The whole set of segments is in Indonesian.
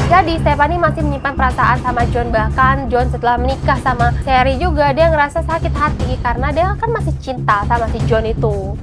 Jadi Stephanie masih menyimpan perasaan sama John, bahkan John setelah menikah sama Sherry juga dia ngerasa sakit hati karena dia kan masih cinta sama si John itu.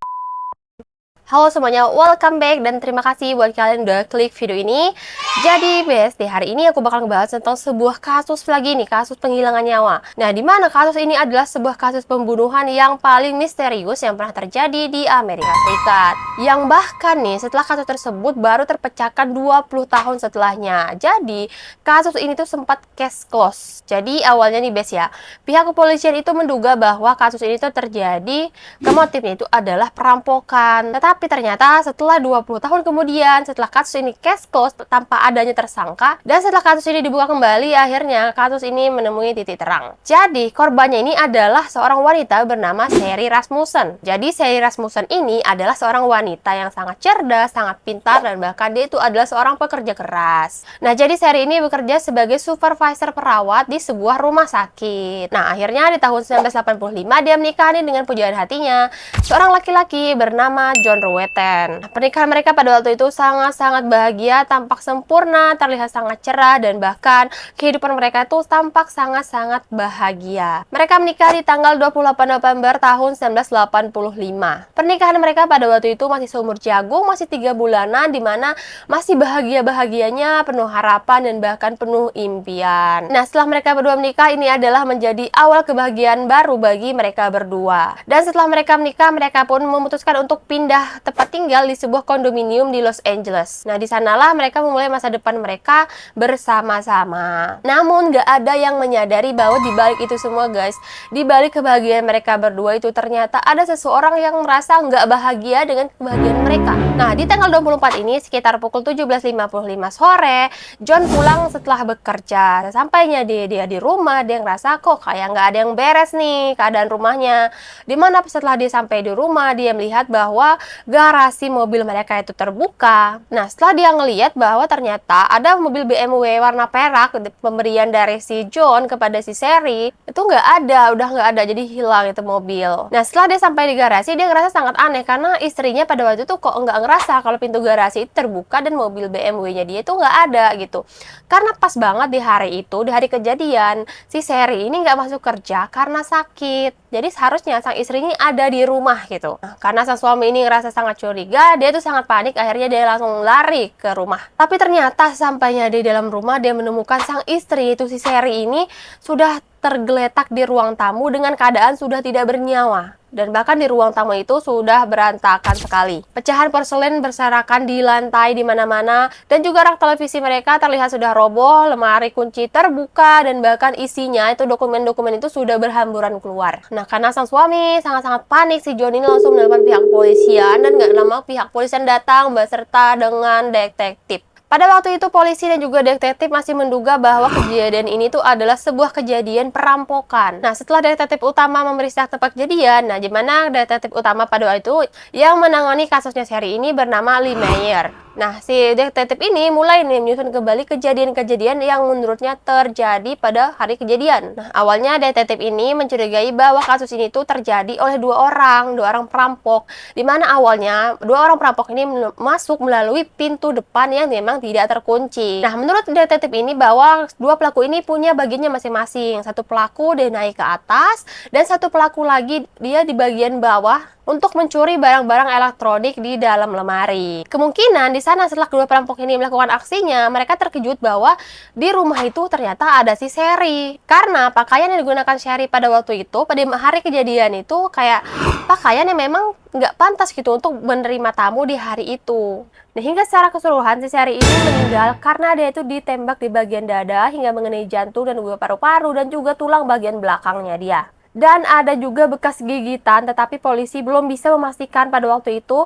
Halo semuanya, welcome back dan terima kasih buat kalian udah klik video ini. Jadi di hari ini aku bakal ngebahas tentang sebuah kasus lagi nih, kasus penghilangan nyawa. Nah, di mana kasus ini adalah sebuah kasus pembunuhan yang paling misterius yang pernah terjadi di Amerika Serikat. Yang bahkan nih, setelah kasus tersebut baru terpecahkan 20 tahun setelahnya. Jadi, kasus ini tuh sempat case close. Jadi, awalnya nih ya, pihak kepolisian itu menduga bahwa kasus ini tuh terjadi, motifnya itu adalah perampokan. Tapi ternyata setelah 20 tahun kemudian, setelah kasus ini case close tanpa adanya tersangka, dan setelah kasus ini dibuka kembali, akhirnya kasus ini menemui titik terang. Jadi, korbannya ini adalah seorang wanita bernama Sherry Rasmussen. Jadi, Sherry Rasmussen ini adalah seorang wanita yang sangat cerdas, sangat pintar, dan bahkan dia itu adalah seorang pekerja keras. Nah, jadi Sherry ini bekerja sebagai supervisor perawat di sebuah rumah sakit. Nah, akhirnya di tahun 1985 dia menikah dengan pujaan hatinya, seorang laki-laki bernama John Rueten. Pernikahan mereka pada waktu itu sangat-sangat bahagia, tampak sempurna, terlihat sangat cerah, dan bahkan kehidupan mereka itu tampak sangat-sangat bahagia. Mereka menikah di tanggal 28 November tahun 1985. Pernikahan mereka pada waktu itu masih seumur jagung, masih 3 bulanan, dimana masih bahagia-bahagianya, penuh harapan, dan bahkan penuh impian. Nah, setelah mereka berdua menikah, ini adalah menjadi awal kebahagiaan baru bagi mereka berdua. Dan setelah mereka menikah, mereka pun memutuskan untuk pindah tempat tinggal di sebuah kondominium di Los Angeles. Nah, di sanalah mereka memulai masa depan mereka bersama-sama. Namun, gak ada yang menyadari bahwa di balik itu semua, guys, di balik kebahagiaan mereka berdua itu ternyata ada seseorang yang merasa nggak bahagia dengan kebahagiaan mereka. Nah, di tanggal 24 ini, sekitar pukul 17.55 sore, John pulang setelah bekerja. Sampainya dia di rumah, dia ngerasa kok kayak nggak ada yang beres nih keadaan rumahnya. Dimana setelah dia sampai di rumah, dia melihat bahwa garasi mobil mereka itu terbuka. Nah, setelah dia ngelihat bahwa ternyata ada mobil BMW warna perak pemberian dari si John kepada si Sherry, itu udah nggak ada, jadi hilang itu mobil. Nah, setelah dia sampai di garasi, dia ngerasa sangat aneh karena istrinya pada waktu itu kok nggak ngerasa kalau pintu garasi itu terbuka dan mobil BMW-nya dia itu nggak ada gitu. Karena pas banget di hari itu, di hari kejadian, si Sherry ini nggak masuk kerja karena sakit. Jadi seharusnya sang istri ini ada di rumah gitu. Nah, karena sang suami ini ngerasa sangat curiga, dia tuh sangat panik, akhirnya dia langsung lari ke rumah. Tapi ternyata sampainya di dalam rumah, dia menemukan sang istri, itu si Sherry ini, sudah tergeletak di ruang tamu dengan keadaan sudah tidak bernyawa. Dan bahkan di ruang tamu itu sudah berantakan sekali. Pecahan porselen berserakan di lantai di mana-mana, dan juga rak televisi mereka terlihat sudah roboh, lemari kunci terbuka, dan bahkan isinya itu dokumen-dokumen itu sudah berhamburan keluar. Nah, karena sang suami sangat-sangat panik, si John ini langsung menelpon pihak kepolisian, dan gak lama pihak kepolisian datang beserta dengan detektif. Pada waktu itu polisi dan juga detektif masih menduga bahwa kejadian ini tuh adalah sebuah kejadian perampokan. Nah, setelah detektif utama memeriksa tempat kejadian, nah gimana detektif utama pada waktu itu yang menangani kasusnya Sherry ini bernama Lee Meyer. Nah, si detektif ini mulai nih menyusun kembali kejadian-kejadian yang menurutnya terjadi pada hari kejadian. Nah, awalnya detektif ini mencurigai bahwa kasus ini tuh terjadi oleh dua orang perampok, di mana awalnya dua orang perampok ini masuk melalui pintu depan yang memang tidak terkunci. Nah, menurut detektif ini bahwa dua pelaku ini punya bagiannya masing-masing. Satu pelaku dia naik ke atas, dan satu pelaku lagi dia di bagian bawah untuk mencuri barang-barang elektronik di dalam lemari. Kemungkinan di sana setelah kedua perampok ini melakukan aksinya, mereka terkejut bahwa di rumah itu ternyata ada si Sherry. Karena pakaian yang digunakan Sherry pada waktu itu, pada hari kejadian itu kayak pakaian yang memang nggak pantas gitu untuk menerima tamu di hari itu. Nah, hingga secara keseluruhan si Sherry ini meninggal karena dia itu ditembak di bagian dada hingga mengenai jantung dan juga paru-paru dan juga tulang bagian belakangnya dia. Dan ada juga bekas gigitan, tetapi polisi belum bisa memastikan pada waktu itu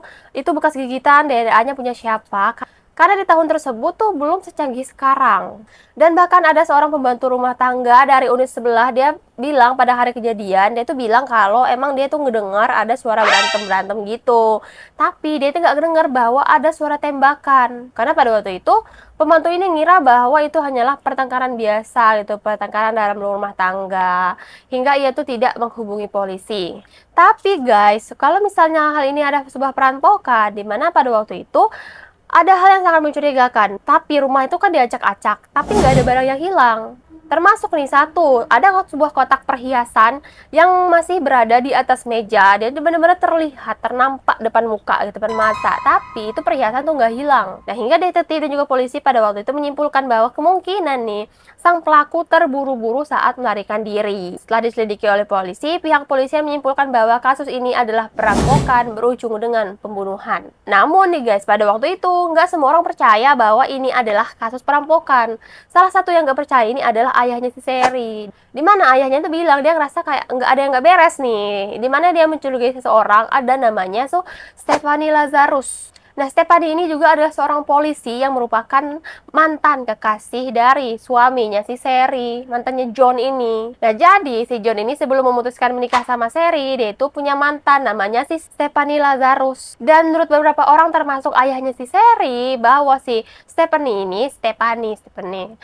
bekas gigitan DNA-nya punya siapa. Karena di tahun tersebut tuh belum secanggih sekarang. Dan bahkan ada seorang pembantu rumah tangga dari unit sebelah, dia bilang pada hari kejadian, dia tuh bilang kalau emang dia tuh ngedengar ada suara berantem-berantem gitu. Tapi dia tuh nggak ngedengar bahwa ada suara tembakan. Karena pada waktu itu, pembantu ini ngira bahwa itu hanyalah pertengkaran biasa gitu, pertengkaran dalam rumah tangga. Hingga ia tuh tidak menghubungi polisi. Tapi guys, kalau misalnya hal ini ada sebuah perampokan, di mana pada waktu itu Ada hal yang sangat mencurigakan, tapi rumah itu kan diacak-acak, tapi nggak ada barang yang hilang. Termasuk nih satu, ada sebuah kotak perhiasan yang masih berada di atas meja. Dia benar-benar terlihat, ternampak depan muka, gitu, depan mata. Tapi itu perhiasan tuh nggak hilang. Nah, hingga detektif dan juga polisi pada waktu itu menyimpulkan bahwa kemungkinan nih, sang pelaku terburu-buru saat melarikan diri. Setelah diselidiki oleh polisi, pihak polisi menyimpulkan bahwa kasus ini adalah perampokan berujung dengan pembunuhan. Namun nih guys, pada waktu itu nggak semua orang percaya bahwa ini adalah kasus perampokan. Salah satu yang nggak percaya ini adalah ayahnya si Sherry. Dimana ayahnya tuh bilang dia ngerasa kayak nggak ada yang nggak beres nih. Dimana dia mencurigai seseorang, ada namanya Stephanie Lazarus. Nah, Stephanie ini juga adalah seorang polisi yang merupakan mantan kekasih dari suaminya si Sherry, mantannya John ini. Nah, jadi si John ini sebelum memutuskan menikah sama Sherry, dia itu punya mantan namanya si Stephanie Lazarus. Dan menurut beberapa orang termasuk ayahnya si Sherry, bahwa si Stephanie.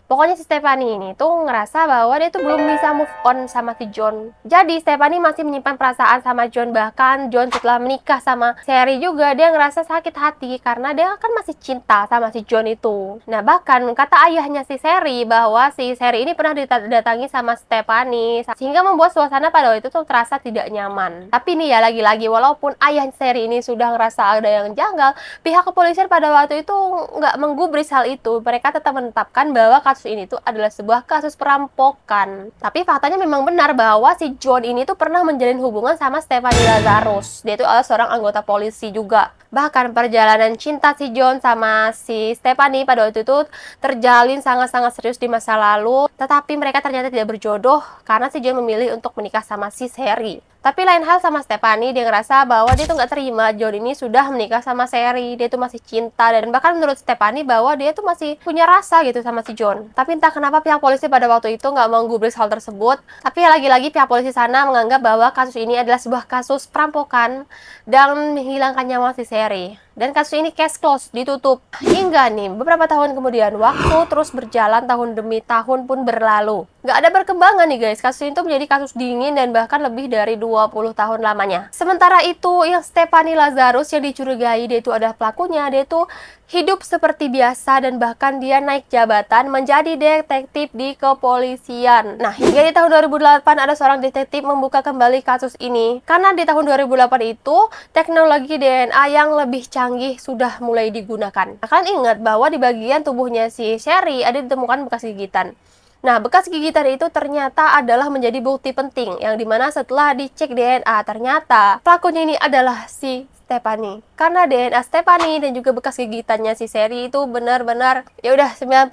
Pokoknya si Stephanie ini tuh ngerasa bahwa dia tuh belum bisa move on sama si John. Jadi Stephanie masih menyimpan perasaan sama John, bahkan John setelah menikah sama Sherry juga dia ngerasa sakit hati karena dia kan masih cinta sama si John itu. Nah, bahkan kata ayahnya si Sherry bahwa si Sherry ini pernah didatangi sama Stephanie sehingga membuat suasana pada waktu itu tuh terasa tidak nyaman. Tapi nih ya, lagi-lagi walaupun ayah Sherry ini sudah ngerasa ada yang janggal, pihak kepolisian pada waktu itu nggak menggubris hal itu. Mereka tetap menetapkan bahwa kasus ini tuh adalah sebuah kasus perampokan. Tapi faktanya memang benar bahwa si John ini tuh pernah menjalin hubungan sama Stephanie Lazarus. Dia itu adalah seorang anggota polisi juga. Bahkan perjalanan cinta si John sama si Stephanie pada waktu itu terjalin sangat-sangat serius di masa lalu. Tetapi mereka ternyata tidak berjodoh karena si John memilih untuk menikah sama si Sherry. Tapi lain hal sama Stephanie, dia ngerasa bahwa dia tuh nggak terima John ini sudah menikah sama Sherry. Dia tuh masih cinta, dan bahkan menurut Stephanie bahwa dia tuh masih punya rasa gitu sama si John. Tapi entah kenapa pihak polisi pada waktu itu nggak menggubris hal tersebut. Tapi lagi-lagi pihak polisi sana menganggap bahwa kasus ini adalah sebuah kasus perampokan dan menghilangkan nyawa si Sherry. Dan kasus ini case close, ditutup. Hingga nih, beberapa tahun kemudian, waktu terus berjalan, tahun demi tahun pun berlalu. Nggak ada perkembangan nih guys, kasus itu menjadi kasus dingin dan bahkan lebih dari 20 tahun lamanya. Sementara itu, yang Stephanie Lazarus yang dicurigai dia itu adalah pelakunya, dia itu hidup seperti biasa dan bahkan dia naik jabatan menjadi detektif di kepolisian. Nah, hingga di tahun 2008 ada seorang detektif membuka kembali kasus ini. Karena di tahun 2008 itu, teknologi DNA yang lebih canggih sudah mulai digunakan. Kalian ingat bahwa di bagian tubuhnya si Sherry ada ditemukan bekas gigitan. Nah, bekas gigitan itu ternyata adalah menjadi bukti penting, yang dimana setelah dicek DNA, ternyata pelakunya ini adalah si Stephanie. Karena DNA Stephanie dan juga bekas gigitannya si Sherry itu benar-benar ya udah 99%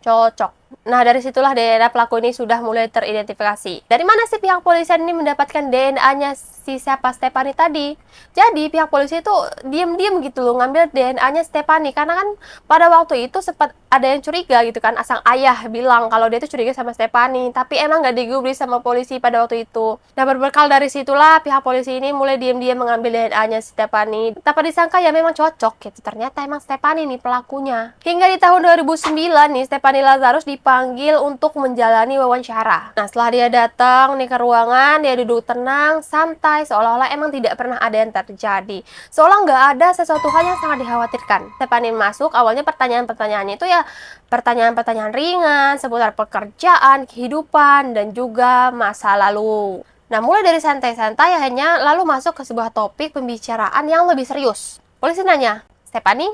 cocok. Nah, dari situlah DNA pelaku ini sudah mulai teridentifikasi. Dari mana sih pihak polisian ini mendapatkan DNA-nya si siapa Stephanie tadi? Jadi pihak polisi itu diam-diam gitu loh ngambil DNA-nya Stephanie, karena kan pada waktu itu sempat ada yang curiga gitu kan. Sang ayah bilang kalau dia itu curiga sama Stephanie, tapi emang nggak digubris sama polisi pada waktu itu. Nah, berbekal dari situlah pihak polisi ini mulai diam-diam mengambil DNA-nya Stephanie. Tanpa disangka ya memang cocok gitu. Ternyata emang Stephanie nih pelakunya. Hingga di tahun 2009 nih Stephanie Lazarus dipanggil untuk menjalani wawancara. Nah, setelah dia datang nih ke ruangan, dia duduk tenang, santai, seolah-olah emang tidak pernah ada yang terjadi. Seolah nggak ada sesuatu hal yang sangat dikhawatirkan. Stephanie masuk, awalnya pertanyaan-pertanyaannya itu ya pertanyaan-pertanyaan ringan seputar pekerjaan, kehidupan, dan juga masa lalu. Nah, mulai dari santai-santai hanya lalu masuk ke sebuah topik pembicaraan yang lebih serius. Polisi nanya, Stephanie,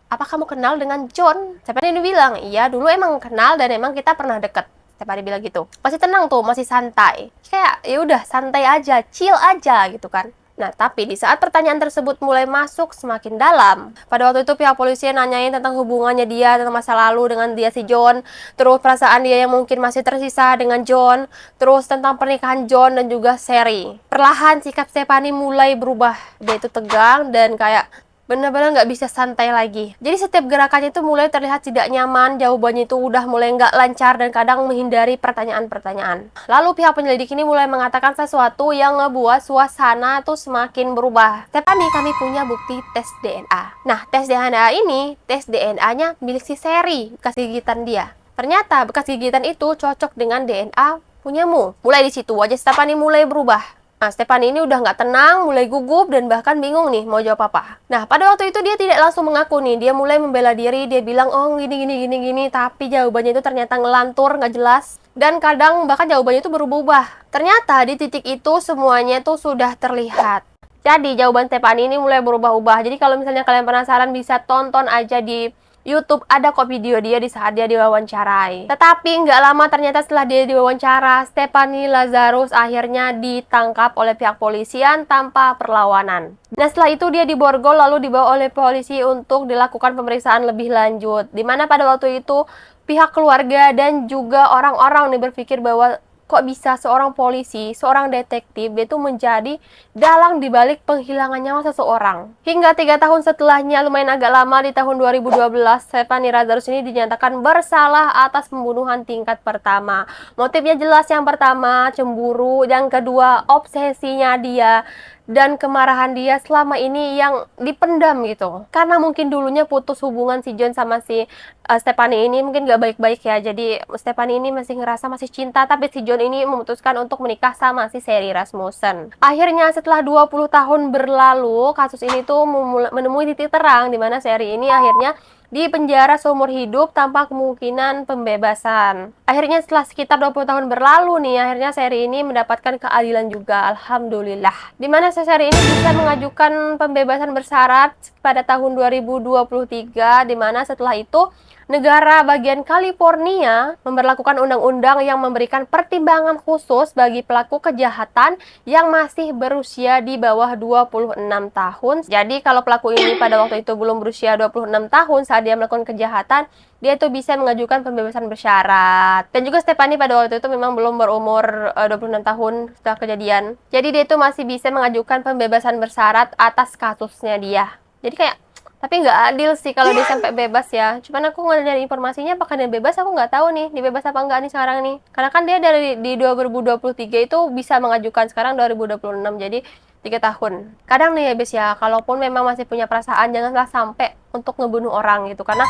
apa kamu kenal dengan John? Stephanie bilang, iya dulu emang kenal dan emang kita pernah deket. Stephanie bilang gitu. Masih tenang tuh, masih santai. Kayak ya udah santai aja, chill aja gitu kan. Nah, tapi di saat pertanyaan tersebut mulai masuk semakin dalam, pada waktu itu pihak polisi nanyain tentang hubungannya dia, tentang masa lalu dengan dia si John, terus perasaan dia yang mungkin masih tersisa dengan John, terus tentang pernikahan John dan juga Sherry. Perlahan sikap Stephanie mulai berubah. Dia itu tegang dan kayak benar-benar nggak bisa santai lagi. Jadi setiap gerakannya itu mulai terlihat tidak nyaman, jawabannya itu udah mulai nggak lancar dan kadang menghindari pertanyaan-pertanyaan. Lalu pihak penyelidik ini mulai mengatakan sesuatu yang ngebuat suasana tuh semakin berubah. Stephanie, kami punya bukti tes DNA. Nah, tes DNA-nya milik si Sherry, bekas gigitan dia. Ternyata bekas gigitan itu cocok dengan DNA punyamu. Mulai di situ wajah Stephanie mulai berubah. Nah, Stephanie ini udah nggak tenang, mulai gugup, dan bahkan bingung nih mau jawab apa. Nah, pada waktu itu dia tidak langsung mengaku nih, dia mulai membela diri, dia bilang, oh gini, tapi jawabannya itu ternyata ngelantur, nggak jelas. Dan kadang bahkan jawabannya itu berubah-ubah. Ternyata di titik itu semuanya tuh sudah terlihat. Jadi jawaban Stephanie ini mulai berubah-ubah. Jadi kalau misalnya kalian penasaran bisa tonton aja di YouTube, ada kok video dia di saat dia diwawancarai. Tetapi nggak lama ternyata setelah dia diwawancara, Stephanie Lazarus akhirnya ditangkap oleh pihak polisian tanpa perlawanan. Nah, setelah itu dia diborgol lalu dibawa oleh polisi untuk dilakukan pemeriksaan lebih lanjut. Dimana pada waktu itu pihak keluarga dan juga orang-orang nih berpikir bahwa kok bisa seorang polisi, seorang detektif itu menjadi dalang dibalik penghilangan nyawa seseorang. Hingga 3 tahun setelahnya, lumayan agak lama, di tahun 2012, Stephanie Lazarus ini dinyatakan bersalah atas pembunuhan tingkat pertama. Motifnya jelas, yang pertama cemburu, yang kedua obsesinya dia, dan kemarahan dia selama ini yang dipendam gitu. Karena mungkin dulunya putus hubungan si John sama si Stephanie ini mungkin gak baik-baik ya. Jadi Stephanie ini masih ngerasa masih cinta, tapi si John ini memutuskan untuk menikah sama si Sherry Rasmussen. Akhirnya setelah 20 tahun berlalu, kasus ini tuh menemui titik terang di mana Sherry ini akhirnya di penjara seumur hidup tanpa kemungkinan pembebasan. Akhirnya setelah sekitar 20 tahun berlalu nih, akhirnya Sherry ini mendapatkan keadilan juga, alhamdulillah. Dimana Sherry ini bisa mengajukan pembebasan bersyarat pada tahun 2023, dimana setelah itu negara bagian California memberlakukan undang-undang yang memberikan pertimbangan khusus bagi pelaku kejahatan yang masih berusia di bawah 26 tahun. Jadi kalau pelaku ini pada waktu itu belum berusia 26 tahun saat dia melakukan kejahatan, dia tuh bisa mengajukan pembebasan bersyarat. Dan juga Stephanie pada waktu itu memang belum berumur 26 tahun setelah kejadian. Jadi dia tuh masih bisa mengajukan pembebasan bersyarat atas kasusnya dia. Jadi kayak, tapi nggak adil sih kalau dia sampai bebas ya. Cuman aku nggak nyari informasinya apakah dia bebas, aku nggak tahu nih dibebas apa enggak nih sekarang nih. Karena kan dia dari di 2023 itu bisa mengajukan, sekarang 2026, jadi 3 tahun. Kadang nih ya guys ya, kalaupun memang masih punya perasaan, janganlah sampai untuk ngebunuh orang gitu. Karena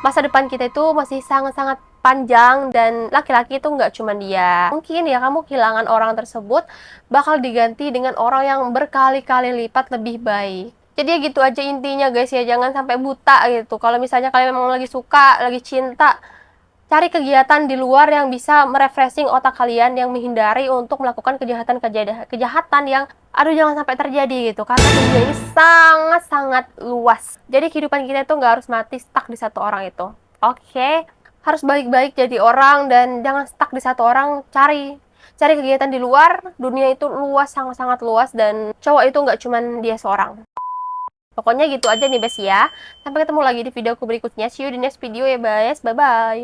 masa depan kita itu masih sangat-sangat panjang, dan laki-laki itu nggak cuma dia. Mungkin ya kamu kehilangan orang tersebut bakal diganti dengan orang yang berkali-kali lipat lebih baik. Jadi ya gitu aja intinya guys ya, jangan sampai buta gitu. Kalau misalnya kalian memang lagi suka, lagi cinta, cari kegiatan di luar yang bisa merefreshing otak kalian, yang menghindari untuk melakukan kejahatan yang aduh jangan sampai terjadi gitu. Karena dunia ini sangat-sangat luas. Jadi kehidupan kita itu nggak harus mati stuck di satu orang itu. Oke? Harus baik-baik jadi orang dan jangan stuck di satu orang. Cari kegiatan di luar. Dunia itu luas, sangat-sangat luas, dan cowok itu nggak cuman dia seorang. Pokoknya gitu aja nih guys ya. Sampai ketemu lagi di videoku berikutnya. See you di next video ya guys. Bye-bye.